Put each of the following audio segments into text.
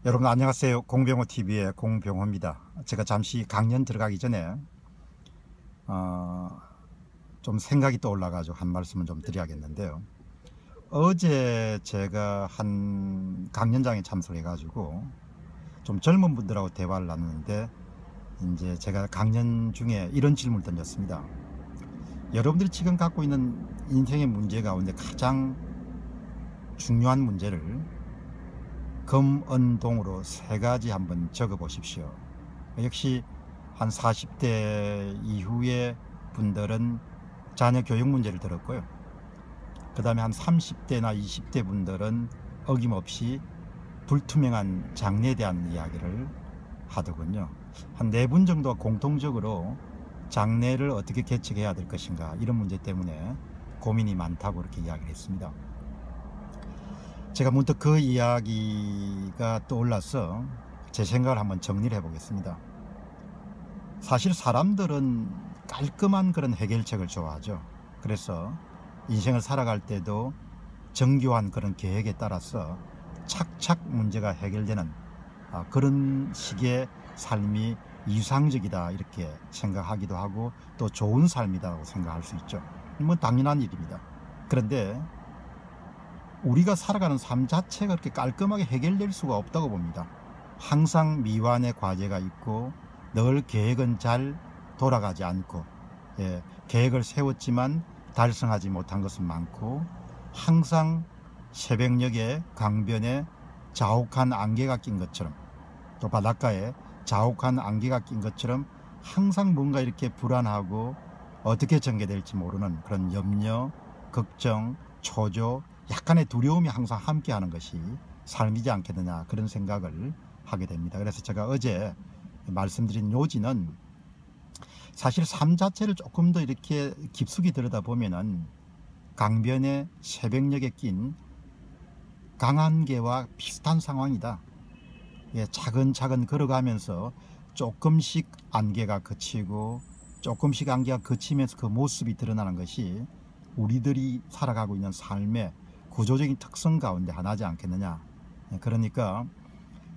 여러분 안녕하세요. 공병호TV의 공병호입니다. 제가 잠시 강연 들어가기 전에 좀 생각이 떠올라가지고 한 말씀을 좀 드려야겠는데요. 어제 제가 한 강연장에 참석해가지고 좀 젊은 분들하고 대화를 나누는데 이제 제가 강연 중에 이런 질문을 던졌습니다. 여러분들이 지금 갖고 있는 인생의 문제 가운데 가장 중요한 문제를 금은동으로 세 가지 한번 적어 보십시오. 역시 한 40대 이후의 분들은 자녀 교육 문제를 들었고요. 그 다음에 한 30대나 20대 분들은 어김없이 불투명한 장래에 대한 이야기를 하더군요. 한 4분 정도가 공통적으로 장래를 어떻게 개척해야 될 것인가 이런 문제 때문에 고민이 많다고 이렇게 이야기를 했습니다. 제가 문득 그 이야기가 떠올라서 제 생각을 한번 정리를 해보겠습니다. 사실 사람들은 깔끔한 그런 해결책을 좋아하죠. 그래서 인생을 살아갈 때도 정교한 그런 계획에 따라서 착착 문제가 해결되는 그런 식의 삶이 이상적이다 이렇게 생각하기도 하고 또 좋은 삶이라고 생각할 수 있죠. 뭐 당연한 일입니다. 그런데 우리가 살아가는 삶 자체가 그렇게 깔끔하게 해결될 수가 없다고 봅니다. 항상 미완의 과제가 있고 늘 계획은 잘 돌아가지 않고 계획을 세웠지만 달성하지 못한 것은 많고 항상 새벽녘에 강변에 자욱한 안개가 낀 것처럼 또 바닷가에 자욱한 안개가 낀 것처럼 항상 뭔가 이렇게 불안하고 어떻게 전개될지 모르는 그런 염려, 걱정, 초조, 약간의 두려움이 항상 함께하는 것이 삶이지 않겠느냐 그런 생각을 하게 됩니다. 그래서 제가 어제 말씀드린 요지는 사실 삶 자체를 조금 더 이렇게 깊숙이 들여다보면은 강변의 새벽녘에 낀 강안개와 비슷한 상황이다. 차근차근 걸어가면서 조금씩 안개가 그치고 조금씩 안개가 그치면서 그 모습이 드러나는 것이 우리들이 살아가고 있는 삶의 구조적인 특성 가운데 하나지 않겠느냐. 그러니까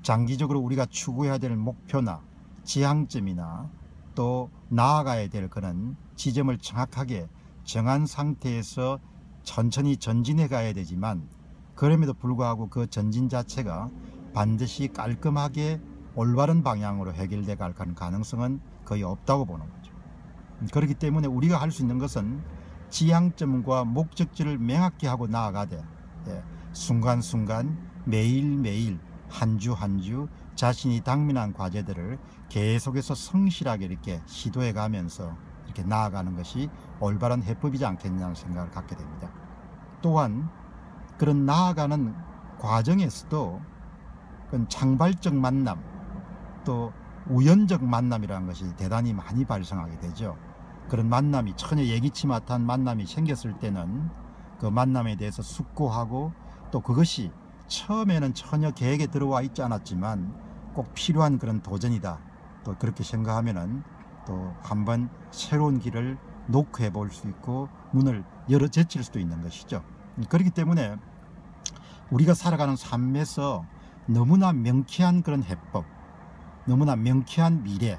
장기적으로 우리가 추구해야 될 목표나 지향점이나 또 나아가야 될 그런 지점을 정확하게 정한 상태에서 천천히 전진해 가야 되지만 그럼에도 불구하고 그 전진 자체가 반드시 깔끔하게 올바른 방향으로 해결돼 갈 가능성은 거의 없다고 보는 거죠. 그렇기 때문에 우리가 할 수 있는 것은 지향점과 목적지를 명확히 하고 나아가되 순간순간 매일매일 한 주 한 주 자신이 당면한 과제들을 계속해서 성실하게 이렇게 시도해 가면서 이렇게 나아가는 것이 올바른 해법이지 않겠냐는 생각을 갖게 됩니다. 또한 그런 나아가는 과정에서도 그런 창발적 만남 또 우연적 만남이라는 것이 대단히 많이 발생하게 되죠. 그런 만남이 전혀 예기치 못한 만남이 생겼을 때는 그 만남에 대해서 숙고하고 또 그것이 처음에는 전혀 계획에 들어와 있지 않았지만 꼭 필요한 그런 도전이다 또 그렇게 생각하면은 또 한번 새로운 길을 노크해 볼 수 있고 문을 열어 제칠 수도 있는 것이죠. 그렇기 때문에 우리가 살아가는 삶에서 너무나 명쾌한 그런 해법, 너무나 명쾌한 미래,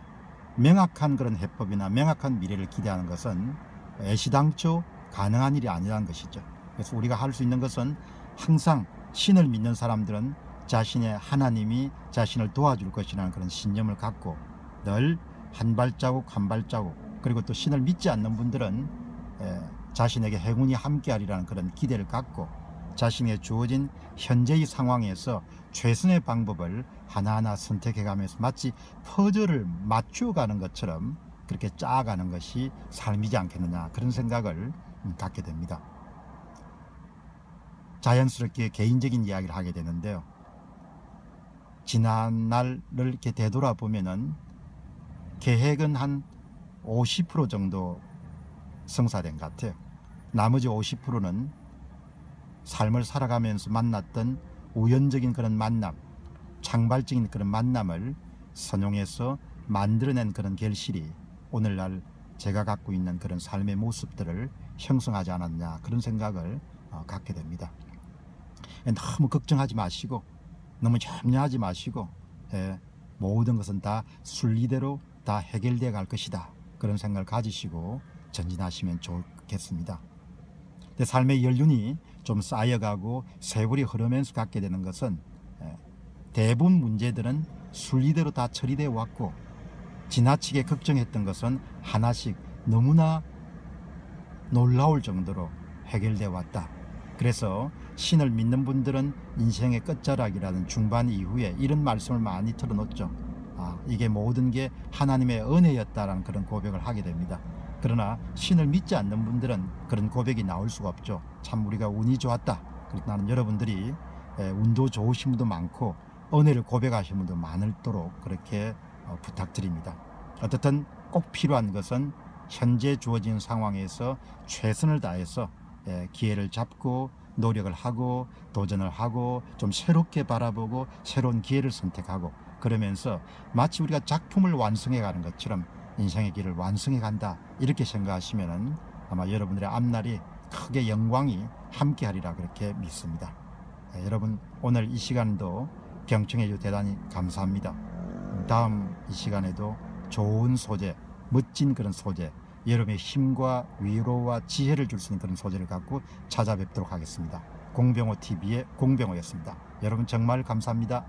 명확한 그런 해법이나 명확한 미래를 기대하는 것은 애시당초 가능한 일이 아니라는 것이죠. 그래서 우리가 할 수 있는 것은 항상 신을 믿는 사람들은 자신의 하나님이 자신을 도와줄 것이라는 그런 신념을 갖고 늘 한 발자국 한 발자국 그리고 또 신을 믿지 않는 분들은 자신에게 행운이 함께하리라는 그런 기대를 갖고 자신의 주어진 현재의 상황에서 최선의 방법을 하나하나 선택해가면서 마치 퍼즐을 맞춰가는 것처럼 그렇게 짜가는 것이 삶이지 않겠느냐 그런 생각을 갖게 됩니다. 자연스럽게 개인적인 이야기를 하게 되는데요. 지난 날을 이렇게 되돌아보면은 계획은 한 50% 정도 성사된 것 같아요. 나머지 50%는 삶을 살아가면서 만났던 우연적인 그런 만남, 창발적인 그런 만남을 선용해서 만들어낸 그런 결실이 오늘날 제가 갖고 있는 그런 삶의 모습들을 형성하지 않았냐 그런 생각을 갖게 됩니다. 너무 걱정하지 마시고 너무 염려하지 마시고 모든 것은 다 순리대로 다 해결되어 갈 것이다. 그런 생각을 가지시고 전진하시면 좋겠습니다. 근데 삶의 연륜이 좀 쌓여가고 세월이 흐르면서 갖게 되는 것은 대부분 문제들은 순리대로 다 처리되어 왔고 지나치게 걱정했던 것은 하나씩 너무나 놀라울 정도로 해결되어 왔다. 그래서 신을 믿는 분들은 인생의 끝자락이라는 중반 이후에 이런 말씀을 많이 틀어놓죠. 이게 모든 게 하나님의 은혜였다라는 그런 고백을 하게 됩니다. 그러나 신을 믿지 않는 분들은 그런 고백이 나올 수가 없죠. 참 우리가 운이 좋았다. 그래서 나는 여러분들이 운도 좋으신 분도 많고 은혜를 고백하시는 분도 많도록 그렇게 부탁드립니다. 어쨌든 꼭 필요한 것은 현재 주어진 상황에서 최선을 다해서 기회를 잡고 노력을 하고 도전을 하고 좀 새롭게 바라보고 새로운 기회를 선택하고 그러면서 마치 우리가 작품을 완성해 가는 것처럼 인생의 길을 완성해 간다 이렇게 생각하시면 아마 여러분들의 앞날이 크게 영광이 함께하리라 그렇게 믿습니다. 여러분 오늘 이 시간도 경청해 주셔서 대단히 감사합니다. 다음 이 시간에도 좋은 소재, 멋진 그런 소재, 여러분의 힘과 위로와 지혜를 줄 수 있는 그런 소재를 갖고 찾아뵙도록 하겠습니다. 공병호 TV의 공병호였습니다. 여러분 정말 감사합니다.